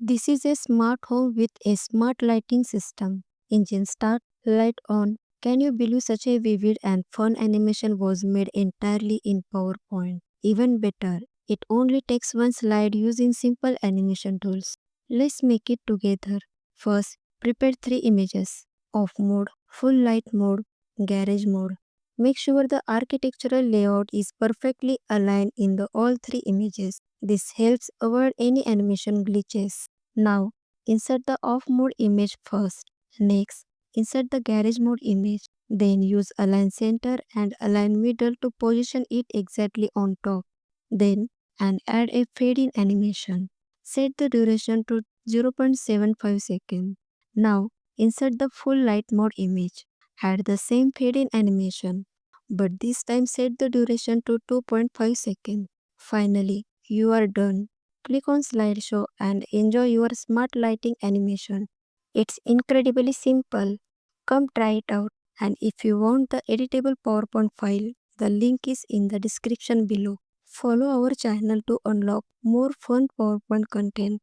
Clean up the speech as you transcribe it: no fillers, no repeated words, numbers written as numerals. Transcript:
This is a smart home with a smart lighting system. Engine start, light on. Can you believe such a vivid and fun animation was made entirely in PowerPoint? Even better, it only takes one slide using simple animation tools. Let's make it together. First, prepare three images: off mode, full light mode, garage mode. Make sure the architectural layout is perfectly aligned in the all three images. This helps avoid any animation glitches. Now, insert the off mode image first. Next, insert the garage mode image. Then use align center and align middle to position it exactly on top. Then, and add a fade in animation. Set the duration to 0.75 seconds. Now, insert the full light mode image. Add the same fade in animation, but this time set the duration to 2.5 seconds. Finally, you are done. Click on slideshow and enjoy your smart lighting animation. It's incredibly simple. Come try it out. And if you want the editable PowerPoint file, the link is in the description below. Follow our channel to unlock more fun PowerPoint content.